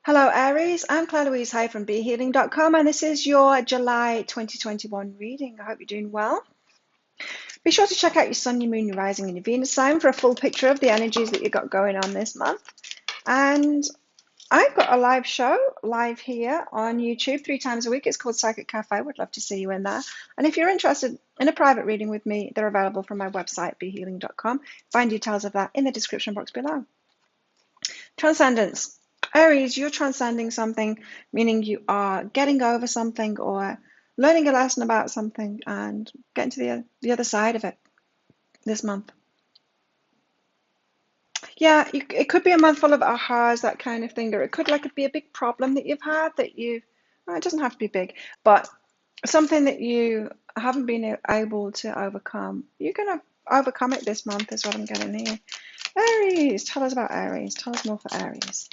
Hello Aries, I'm Claire Louise Hay from BeHealing.com and this is your July 2021 reading. I hope you're doing well. Be sure to check out your Sun, your Moon, your Rising and your Venus sign for a full picture of the energies that you've got going on this month. And I've got a live show live here on YouTube 3 times a week. It's called Psychic Cafe. Would love to see you in there. And if you're interested in a private reading with me, they're available from my website, BeHealing.com. Find details of that in the description box below. Transcendence. Aries, you're transcending something, meaning you are getting over something or learning a lesson about something and getting to the other side of it this month. Yeah, it could be a month full of ahas, that kind of thing, or it could be a big problem that you've had well, it doesn't have to be big, but something that you haven't been able to overcome. You're going to overcome it this month is what I'm getting here. Aries, tell us about Aries. Tell us more for Aries.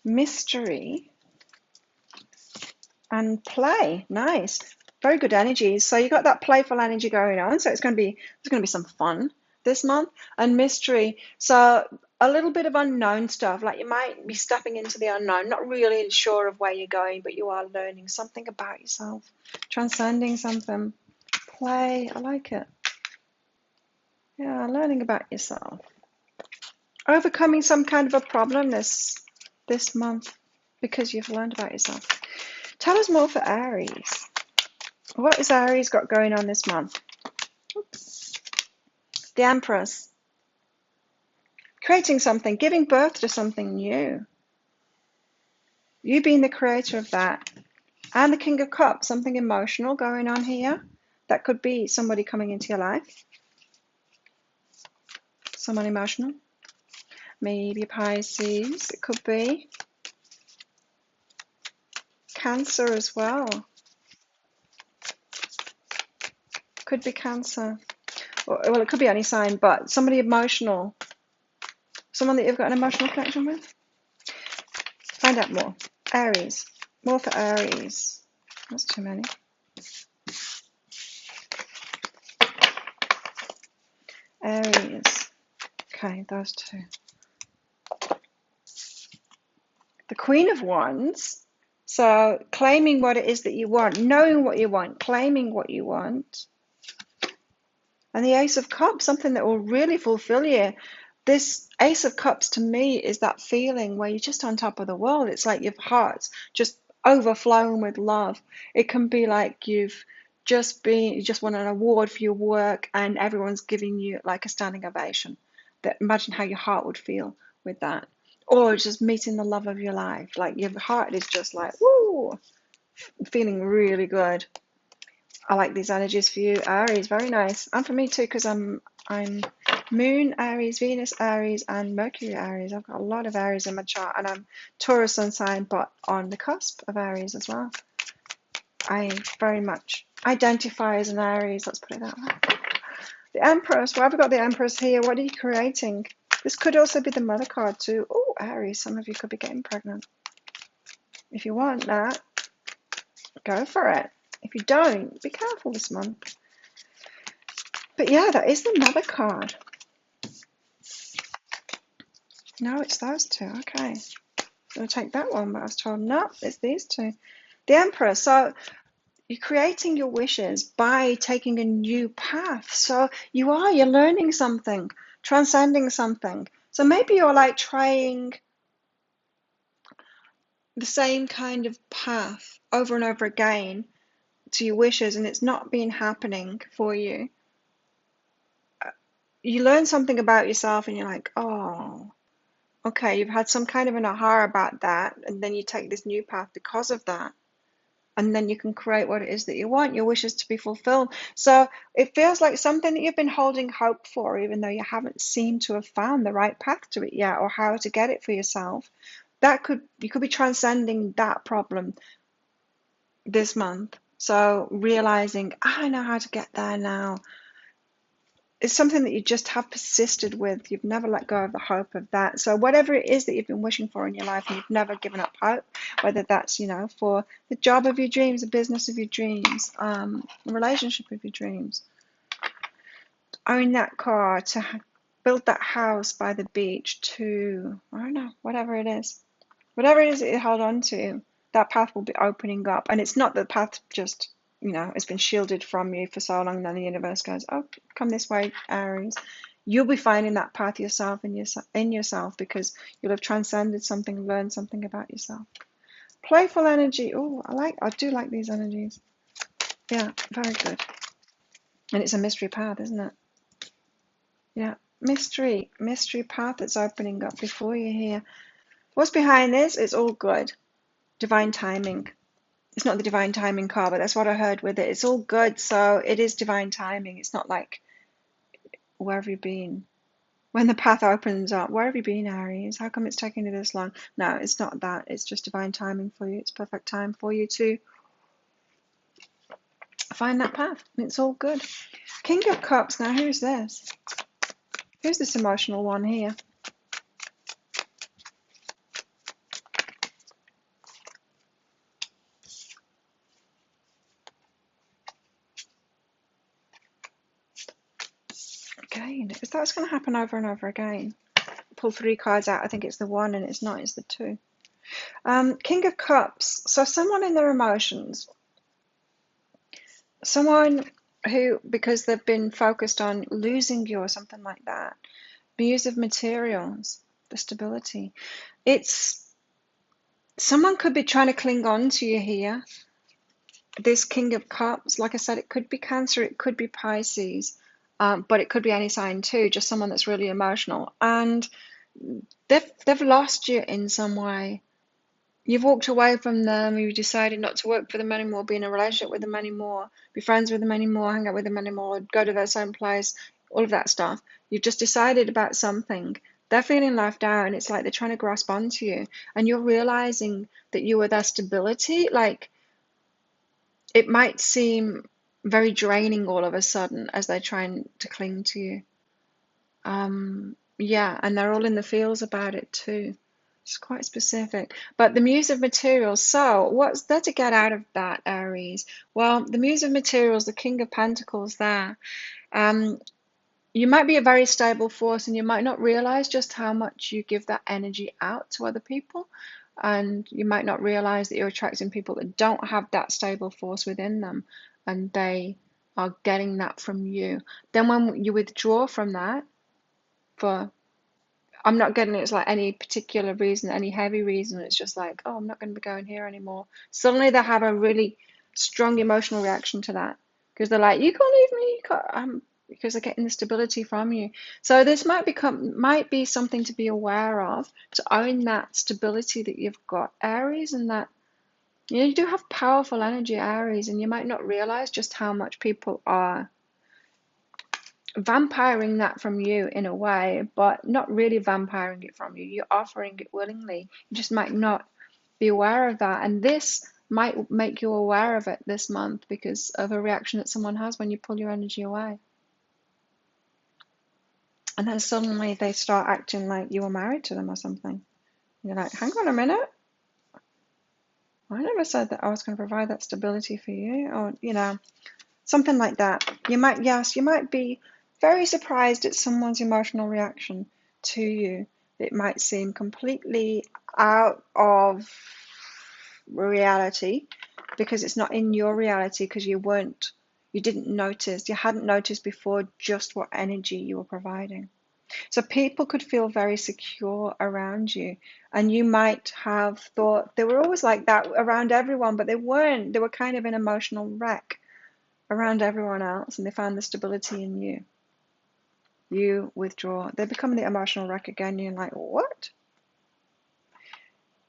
Mystery and play. Nice. Very good energies. So you got that playful energy going on. So there's going to be some fun this month. And mystery. So a little bit of unknown stuff. Like you might be stepping into the unknown, not really sure of where you're going, but you are learning something about yourself, transcending something. Play. I like it. Yeah, learning about yourself. Overcoming some kind of a problem this month because you've learned about yourself. Tell us more for Aries. What has Aries got going on this month? Oops. The Empress. Creating something, giving birth to something new. You being the creator of that. And the King of Cups, something emotional going on here. That could be somebody coming into your life. Someone emotional. Maybe a Pisces, it could be. Cancer as well. Could be Cancer. Well, it could be any sign, but somebody emotional. Someone that you've got an emotional connection with. Find out more. Aries. More for Aries. That's too many. Aries. Okay, those two. The Queen of Wands. So claiming what it is that you want, knowing what you want, claiming what you want. And the Ace of Cups, something that will really fulfill you. This Ace of Cups to me is that feeling where you're just on top of the world. It's like your heart's just overflowing with love. It can be like you just won an award for your work and everyone's giving you like a standing ovation. Imagine how your heart would feel with that. Or just meeting the love of your life. Like your heart is just like, woo, feeling really good. I like these energies for you, Aries. Very nice. And for me too, because I'm Moon Aries, Venus Aries, and Mercury Aries. I've got a lot of Aries in my chart, and I'm Taurus sun sign, but on the cusp of Aries as well. I very much identify as an Aries. Let's put it that way. The Empress. Why have we got the Empress here? What are you creating? This could also be the Mother card too. Oh, Aries. Some of you could be getting pregnant. If you want that, go for it. If you don't, be careful this month. But yeah, that is the Mother card. No, it's those two. Okay. I'm going to take that one, but I was told, no, it's these two. The Emperor. So you're creating your wishes by taking a new path. So you're learning something, transcending something. So maybe you're like trying the same kind of path over and over again to your wishes, and it's not been happening for you. You learn something about yourself and you're like, oh, okay, you've had some kind of an aha about that, and then you take this new path because of that. And then you can create what it is that you want, your wishes to be fulfilled. So it feels like something that you've been holding hope for, even though you haven't seemed to have found the right path to it yet, or how to get it for yourself. You could be transcending that problem this month. So realizing, I know how to get there now. It's something that you just have persisted with. You've never let go of the hope of that. So whatever it is that you've been wishing for in your life and you've never given up hope, whether that's, for the job of your dreams, the business of your dreams, the relationship of your dreams, own that car to build that house by the beach to, I don't know, whatever it is. Whatever it is that you held on to, that path will be opening up. And it's not that the path just, it's been shielded from you for so long, and then the universe goes, oh, come this way, Aries. You'll be finding that path yourself in yourself because you'll have transcended something, learned something about yourself. Playful energy. Oh, I do like these energies. Yeah, very good. And it's a mystery path, isn't it? Yeah, mystery path that's opening up before you here. What's behind this? It's all good. Divine timing. It's not the divine timing card, but that's what I heard with it. It's all good, so it is divine timing. It's not like, where have you been? When the path opens up, where have you been, Aries? How come it's taking you this long? No, it's not that. It's just divine timing for you. It's perfect time for you to find that path. It's all good. King of Cups. Now, who's this? Who's this emotional one here? Again, if that's going to happen over and over again. Pull 3 cards out. I think it's the 1 and it's not. It's the 2. King of Cups. So someone in their emotions. Someone who, because they've been focused on losing you or something like that. Muse of Materials. The stability. It's someone could be trying to cling on to you here. This King of Cups, like I said, it could be Cancer, it could be Pisces, but it could be any sign too, just someone that's really emotional. And they've lost you in some way. You've walked away from them, you've decided not to work for them anymore, be in a relationship with them anymore, be friends with them anymore, hang out with them anymore, go to their same place, all of that stuff. You've just decided about something. They're feeling left out, and it's like they're trying to grasp onto you, and you're realizing that you are their stability. Like, it might seem very draining all of a sudden as they're trying to cling to you. Yeah, and they're all in the feels about it too. It's quite specific. But the Muse of Materials, so what's there to get out of that, Aries? Well, the Muse of Materials, the King of Pentacles there, you might be a very stable force and you might not realize just how much you give that energy out to other people. And you might not realize that you're attracting people that don't have that stable force within them, and they are getting that from you. Then when you withdraw from that, for I'm not getting it's like any particular reason, any heavy reason, it's just like, oh, I'm not going to be going here anymore. Suddenly they have a really strong emotional reaction to that because they're like, you can't leave me, you can't, because they're getting the stability from you. So this might be something to be aware of, to own that stability that you've got, Aries, and that you do have powerful energy, Aries, and you might not realize just how much people are vampiring that from you in a way, but not really vampiring it from you. You're offering it willingly. You just might not be aware of that. And this might make you aware of it this month because of a reaction that someone has when you pull your energy away. And then suddenly they start acting like you were married to them or something. You're like, hang on a minute. I never said that I was going to provide that stability for you. Or, something like that. You might be very surprised at someone's emotional reaction to you. It might seem completely out of reality because it's not in your reality because you hadn't noticed before just what energy you were providing. So people could feel very secure around you, and you might have thought they were always like that around everyone, but they weren't. They were kind of an emotional wreck around everyone else, and they found the stability in you. You withdraw. They become the emotional wreck again. You're like, what?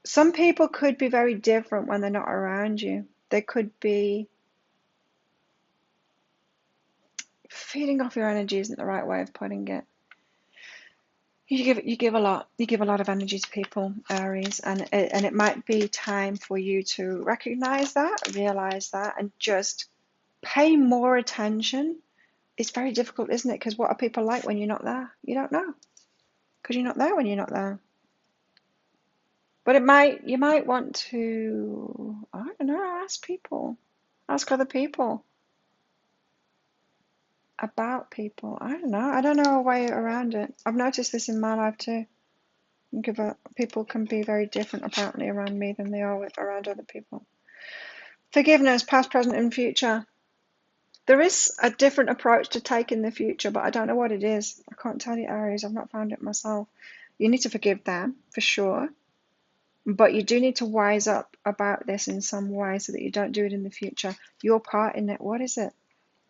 Some people could be very different when they're not around you. They could be feeding off your energy isn't the right way of putting it. You give a lot of energy to people, Aries, and it might be time for you to recognize that, realize that, and just pay more attention. It's very difficult, isn't it? Because what are people like when you're not there? You don't know, because you're not there when you're not there. But you might want to, I don't know, ask other people. about people. I don't know. I don't know a way around it. I've noticed this in my life too. People can be very different apparently around me than they are around other people. Forgiveness, past, present, and future. There is a different approach to take in the future, but I don't know what it is. I can't tell you, Aries. I've not found it myself. You need to forgive them for sure, but you do need to wise up about this in some way so that you don't do it in the future. Your part in it, what is it?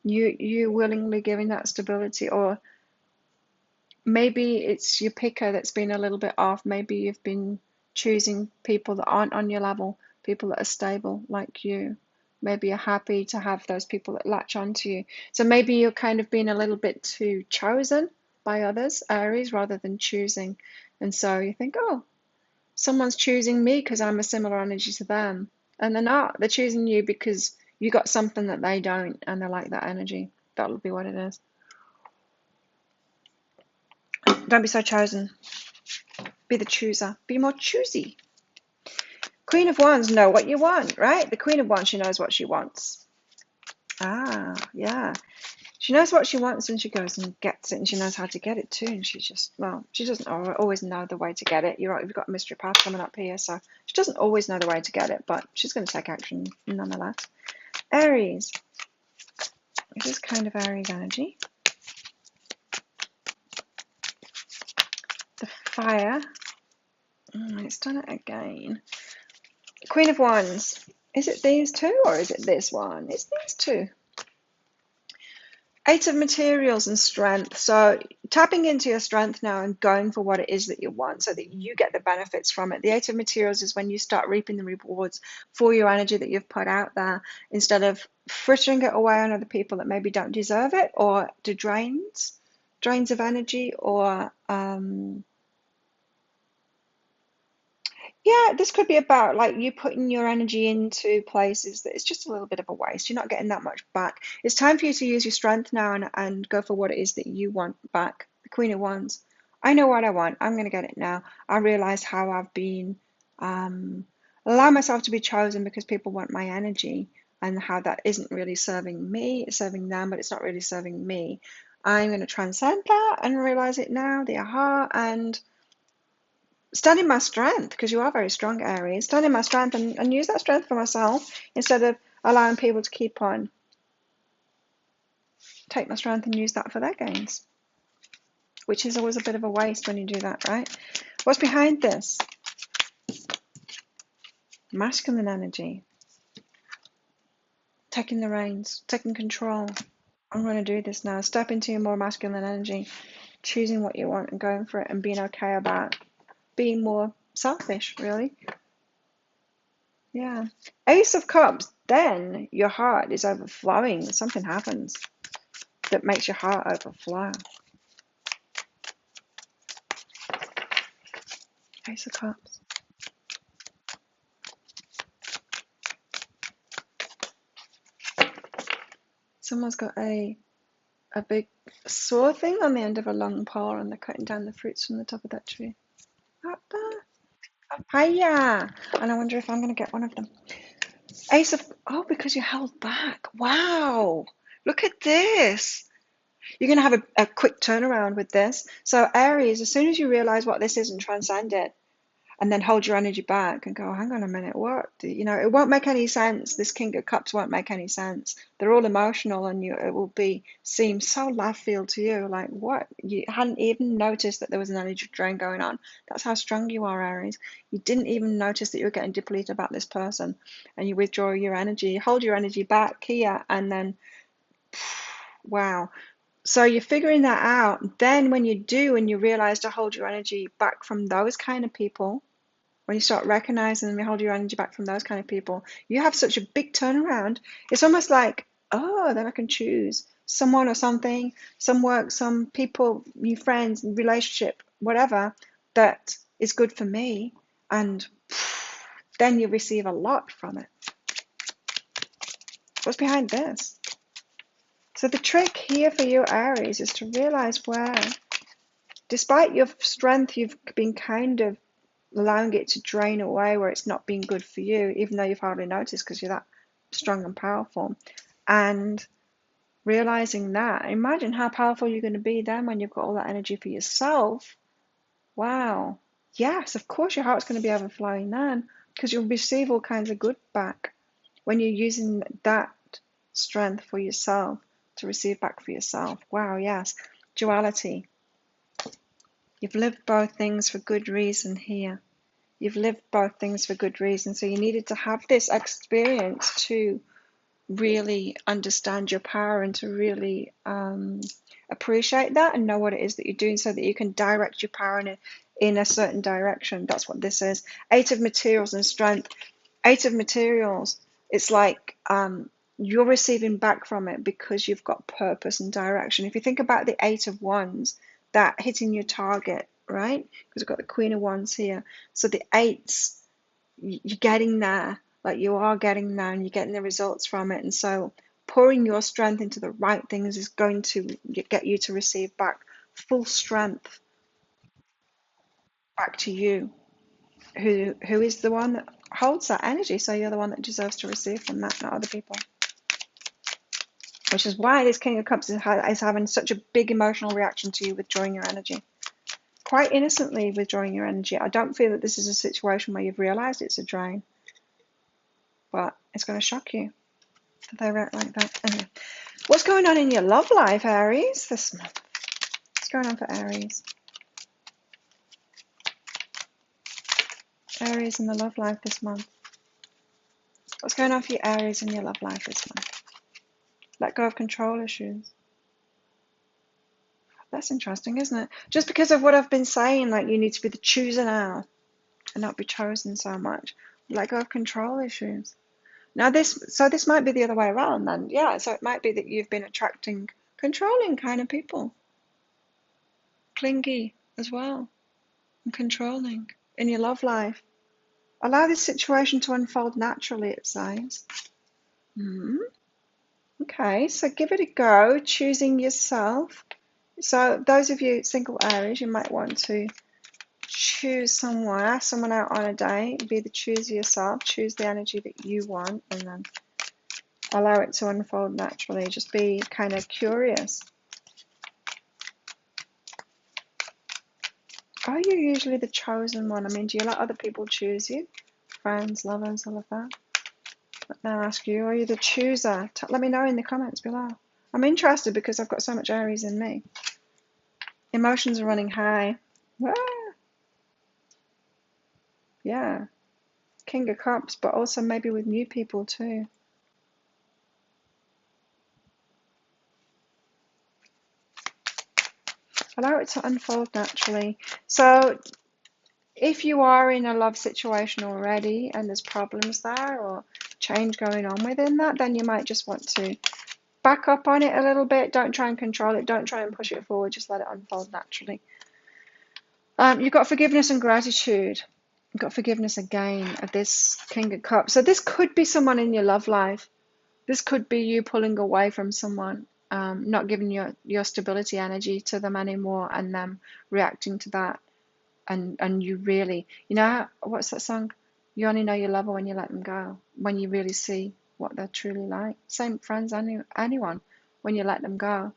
You willingly giving that stability, or maybe it's your picker that's been a little bit off. Maybe you've been choosing people that aren't on your level, people that are stable like you. Maybe you're happy to have those people that latch onto you. So maybe you're kind of being a little bit too chosen by others, Aries, rather than choosing. And so you think, oh, someone's choosing me because I'm a similar energy to them. And they're not. They're choosing you because you got something that they don't, and they like that energy. That'll be what it is. Don't be so chosen. Be the chooser. Be more choosy. Queen of Wands, know what you want, right? The Queen of Wands, she knows what she wants. Ah, yeah. She knows what she wants and she goes and gets it, and she knows how to get it too. And she just, well, she doesn't always know the way to get it. You're right, we've got a mystery path coming up here, so she doesn't always know the way to get it, but she's going to take action nonetheless. Aries. This is kind of Aries energy. The fire. It's done it again. Queen of Wands. Is it these two or is it this one? It's these two. Eight of Materials and Strength. So tapping into your strength now and going for what it is that you want so that you get the benefits from it. The Eight of Materials is when you start reaping the rewards for your energy that you've put out there, instead of frittering it away on other people that maybe don't deserve it, or do drains of energy, or yeah, this could be about like you putting your energy into places that it's just a little bit of a waste. You're not getting that much back. It's time for you to use your strength now and go for what it is that you want back. The Queen of Wands. I know what I want. I'm going to get it now. I realize how I've been allowing myself to be chosen because people want my energy, and how that isn't really serving me. It's serving them, but it's not really serving me. I'm going to transcend that and realize it now, the aha, and stand in my strength, because you are very strong, Aries. Stand in my strength and use that strength for myself instead of allowing people to keep on. Take my strength and use that for their gains, which is always a bit of a waste when you do that, right? What's behind this? Masculine energy. Taking the reins, taking control. I'm going to do this now. Step into your more masculine energy, choosing what you want and going for it, and being okay about being more selfish, really. Yeah. Ace of Cups, then your heart is overflowing. Something happens that makes your heart overflow. Ace of Cups. Someone's got a big saw thing on the end of a long pole, and they're cutting down the fruits from the top of that tree. Papaya! And I wonder if I'm going to get one of them. Ace of... Oh, because you held back. Wow! Look at this. You're going to have a quick turnaround with this. So Aries, as soon as you realize what this is and transcend it, and then hold your energy back and go, hang on a minute, what? You know, it won't make any sense. This King of Cups won't make any sense. They're all emotional, and it will seem so left field to you. Like, what? You hadn't even noticed that there was an energy drain going on. That's how strong you are, Aries. You didn't even notice that you were getting depleted about this person, and you withdraw your energy, hold your energy back here, and then, wow. So you're figuring that out. Then when you do, and you realize to hold your energy back from those kind of people, when you start recognizing and you hold your energy back from those kind of people, you have such a big turnaround. It's almost like, oh, then I can choose someone or something, some work, some people, new friends, relationship, whatever, that is good for me. And then you receive a lot from it. What's behind this? So the trick here for you, Aries, is to realize where, despite your strength, you've been kind of allowing it to drain away where it's not being good for you, even though you've hardly noticed because you're that strong and powerful. And realizing that. Imagine how powerful you're going to be then when you've got all that energy for yourself. Wow. Yes, of course your heart's going to be overflowing then, because you'll receive all kinds of good back when you're using that strength for yourself to receive back for yourself. Wow, yes. Duality. You've lived both things for good reason here. You've lived both things for good reason. So you needed to have this experience to really understand your power and to really appreciate that and know what it is that you're doing so that you can direct your power in a certain direction. That's what this is. Eight of materials and strength. Eight of materials. It's like you're receiving back from it because you've got purpose and direction. If you think about the Eight of Wands, that hitting your target, right? Because we've got the Queen of Wands here. So the eights, you're getting there. Like you are getting there and you're getting the results from it. And so pouring your strength into the right things is going to get you to receive back full strength back to you. Who is the one that holds that energy? So you're the one that deserves to receive from that, not other people. Which is why this King of Cups is having such a big emotional reaction to you withdrawing your energy. Quite innocently withdrawing your energy. I don't feel that this is a situation where you've realized it's a drain. But it's going to shock you that they react like that. Anyway, what's going on in your love life, Aries, this month? What's going on for Aries? Aries in the love life this month. What's going on for you, Aries, in your love life this month? Let go of control issues. That's interesting, isn't it? Just because of what I've been saying, like you need to be the chooser now and not be chosen so much. Let go of control issues. Now this might be the other way around then. Yeah, so it might be that you've been attracting controlling kind of people. Clingy as well. And controlling in your love life. Allow this situation to unfold naturally, it says. Okay, so give it a go, choosing yourself. So those of you single Aries, you might want to choose someone, ask someone out on a date, be the chooser yourself, choose the energy that you want, and then allow it to unfold naturally. Just be kind of curious. Are you usually the chosen one? I mean, do you let other people choose you? Friends, lovers, all of that? Let me ask you, are you the chooser? Let me know in the comments below. I'm interested because I've got so much Aries in me. Emotions are running high. Ah, yeah. King of Cups, but also maybe with new people too. Allow it to unfold naturally. So if you are in a love situation already and there's problems there or change going on within that, then you might just want to back up on it a little bit. Don't try and control it. Don't try and push it forward. Just let it unfold naturally. You've got forgiveness and gratitude. You've got forgiveness again of this King of Cups. So this could be someone in your love life. This could be you pulling away from someone, not giving your stability energy to them anymore and them reacting to that. And you really, what's that song? You only know your lover when you let them go, when you really see what they're truly like. Same friends, anyone, when you let them go.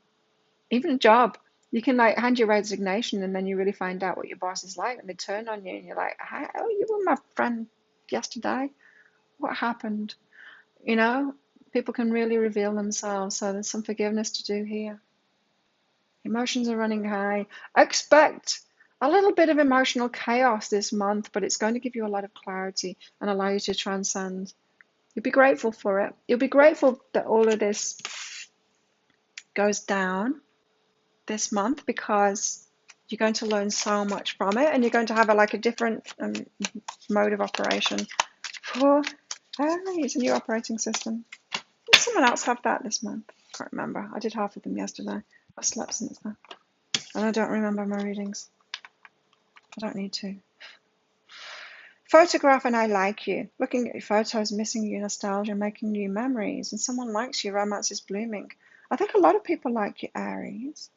Even a job. You can like hand your resignation and then you really find out what your boss is like and they turn on you and you're like, oh, you were my friend yesterday. What happened? People can really reveal themselves. So there's some forgiveness to do here. Emotions are running high. Expect a little bit of emotional chaos this month, but it's going to give you a lot of clarity and allow you to transcend. You'll be grateful for it. You'll be grateful that all of this goes down this month because you're going to learn so much from it and you're going to have a different mode of operation for it's a new operating system. Did someone else have that this month? I can't remember. I did half of them yesterday. I've slept since then and I don't remember my readings. I don't need to. Photograph and I like you. Looking at your photos, missing you, nostalgia, making new memories, and someone likes you, romance is blooming. I think a lot of people like you, Aries.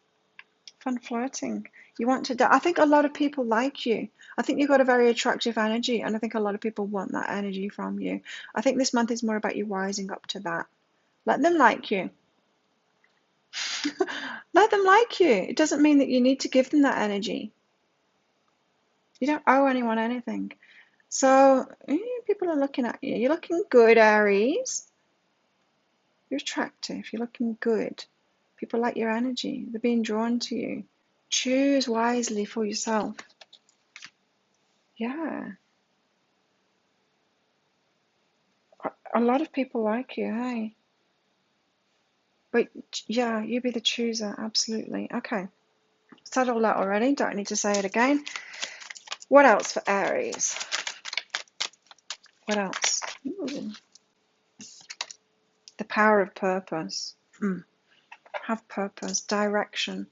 Fun flirting. You want to. I think a lot of people like you. I think you've got a very attractive energy, and I think a lot of people want that energy from you. I think this month is more about you rising up to that. Let them like you. Let them like you. It doesn't mean that you need to give them that energy. You don't owe anyone anything. So people are looking at you. You're looking good, Aries. You're attractive. You're looking good. People like your energy. They're being drawn to you. Choose wisely for yourself. Yeah. A lot of people like you, hey? But yeah, you be the chooser, absolutely. Okay. Said all that already. Don't need to say it again. What else for Aries? What else? Ooh, the power of purpose. Have purpose, direction.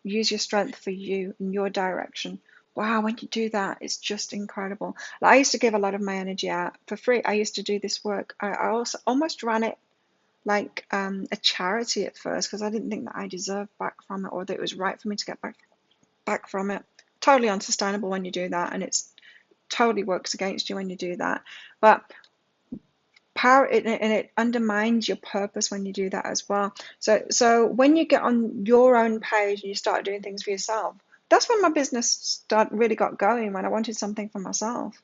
Use your strength for you in your direction. Wow, when you do that, it's just incredible. Like, I used to give a lot of my energy out for free. I used to do this work. I also almost ran it like a charity at first because I didn't think that I deserved back from it or that it was right for me to get back from it. Totally unsustainable when you do that, and it's totally works against you when you do that. But it undermines your purpose when you do that as well. So when you get on your own page and you start doing things for yourself, that's when my business really got going, when I wanted something for myself.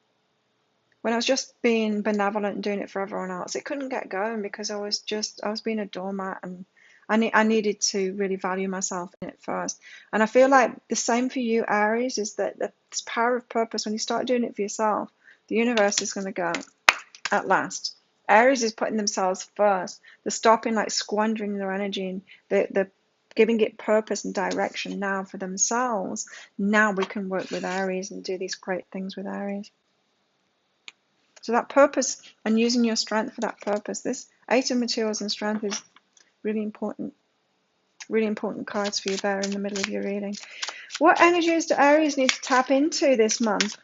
When I was just being benevolent and doing it for everyone else, it couldn't get going because I was being a doormat, and I needed to really value myself in it first. And I feel like the same for you, Aries, is that this power of purpose, when you start doing it for yourself, the universe is going to go, at last. Aries is putting themselves first. They're stopping like squandering their energy, and they're giving it purpose and direction now for themselves. Now we can work with Aries and do these great things with Aries. So that purpose and using your strength for that purpose. This Eight of Materials and Strength is really important. Really important cards for you there in the middle of your reading. What energies do Aries need to tap into this month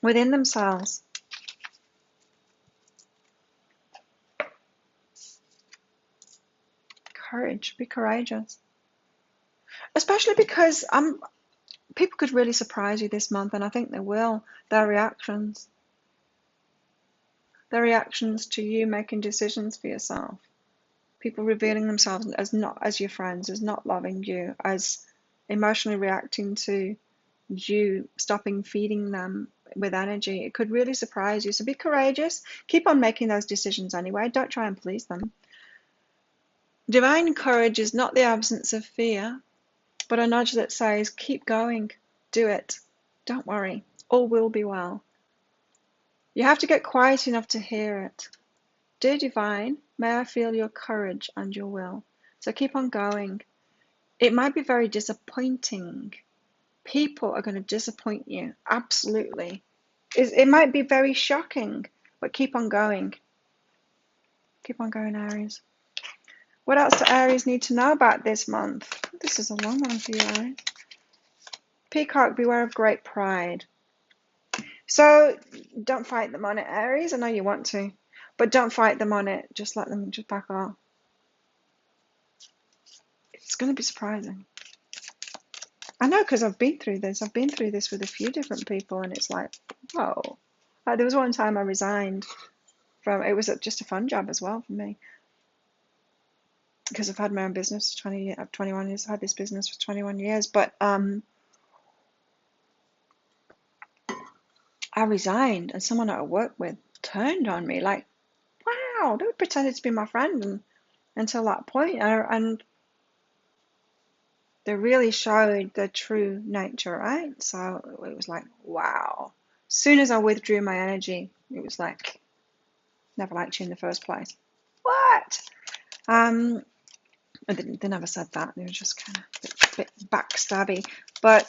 within themselves? Courage. Be courageous. Especially because people could really surprise you this month, and I think they will. Their reactions to you making decisions for yourself. People revealing themselves as not as your friends, as not loving you, as emotionally reacting to you stopping feeding them with energy. It could really surprise you. So be courageous. Keep on making those decisions anyway. Don't try and please them. Divine courage is not the absence of fear, but a nudge that says, keep going, do it, don't worry, all will be well. You have to get quiet enough to hear it. Dear Divine, may I feel your courage and your will. So keep on going. It might be very disappointing. People are going to disappoint you, absolutely. It might be very shocking, but keep on going. Keep on going, Aries. What else do Aries need to know about this month? This is a long one for you, Aries. Peacock, beware of great pride. So don't fight them on it, Aries. I know you want to, but don't fight them on it. Just let them just back off. It's going to be surprising. I know, because I've been through this. I've been through this with a few different people, and it's like, whoa. There was one time I resigned from, it was just a fun job as well for me, because I've had my own business for 21 years. I've had this business for 21 years, but I resigned, and someone that I worked with turned on me like, wow, they pretended to be my friend, and until that point, and they really showed their true nature, right? So it was like, wow. As soon as I withdrew my energy, it was like, never liked you in the first place. What? They never said that. They were just kind of a bit backstabby. But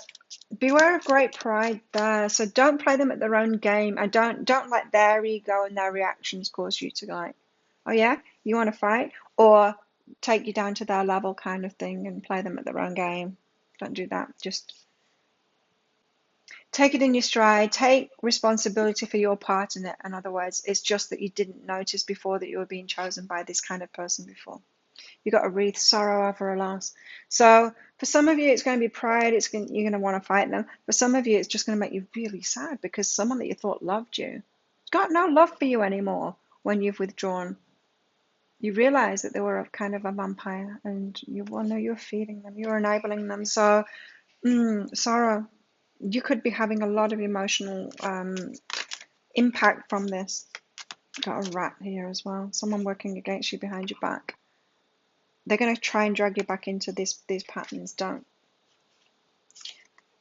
beware of great pride there. So don't play them at their own game, and don't let their ego and their reactions cause you to like, oh yeah, you want to fight, or take you down to their level kind of thing and play them at their own game. Don't do that. Just take it in your stride. Take responsibility for your part in it. In other words, it's just that you didn't notice before that you were being chosen by this kind of person before. You got to wreath sorrow over a loss. So for some of you, it's going to be pride. You're going to want to fight them. For some of you, it's just going to make you really sad because someone that you thought loved you got no love for you anymore when you've withdrawn. You realize that they were a kind of a vampire, and you well, no, you're feeding them, you're enabling them. So, sorrow, you could be having a lot of emotional impact from this. Got a rat here as well. Someone working against you behind your back. They're going to try and drag you back into these patterns. Don't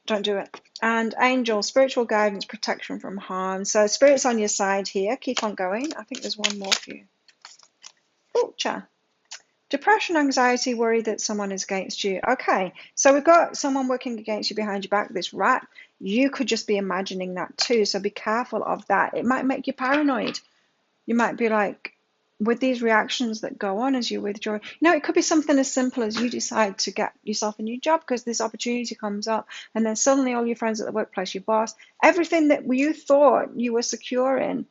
do it. And angel, spiritual guidance, protection from harm. So spirit's on your side here. Keep on going. I think there's one more for you. Oh, cha. Depression, anxiety, worry that someone is against you. Okay, so we've got someone working against you behind your back, this rat. You could just be imagining that too, so be careful of that. It might make you paranoid. You might be like, with these reactions that go on as you withdraw, it could be something as simple as you decide to get yourself a new job because this opportunity comes up, and then suddenly all your friends at the workplace, your boss, everything that you thought you were secure in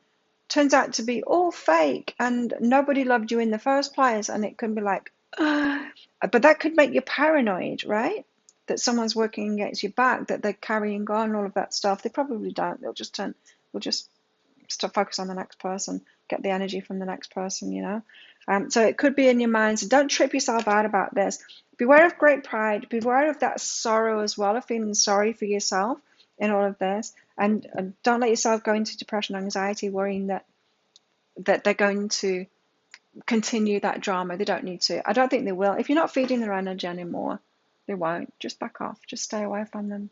turns out to be all fake, and nobody loved you in the first place, and it can be like, but that could make you paranoid, right? That someone's working against your back, that they're carrying on all of that stuff. They probably don't. They'll just stop, focus on the next person, get the energy from the next person. So it could be in your mind. So don't trip yourself out about this. Beware of great pride. Beware of that sorrow as well, of feeling sorry for yourself in all of this. And don't let yourself go into depression, anxiety, worrying that they're going to continue that drama. They don't need to. I don't think they will. If you're not feeding their energy anymore, they won't. Just back off. Just stay away from them.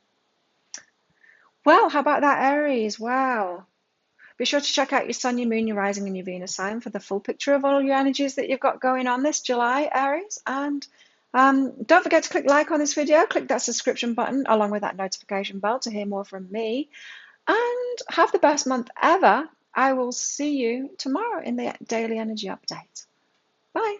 Well, how about that, Aries? Wow. Be sure to check out your Sun, your Moon, your Rising, and your Venus sign for the full picture of all your energies that you've got going on this July, Aries. And don't forget to click like on this video, click that subscription button along with that notification bell to hear more from me. And have the best month ever. I will see you tomorrow in the Daily Energy Update. Bye.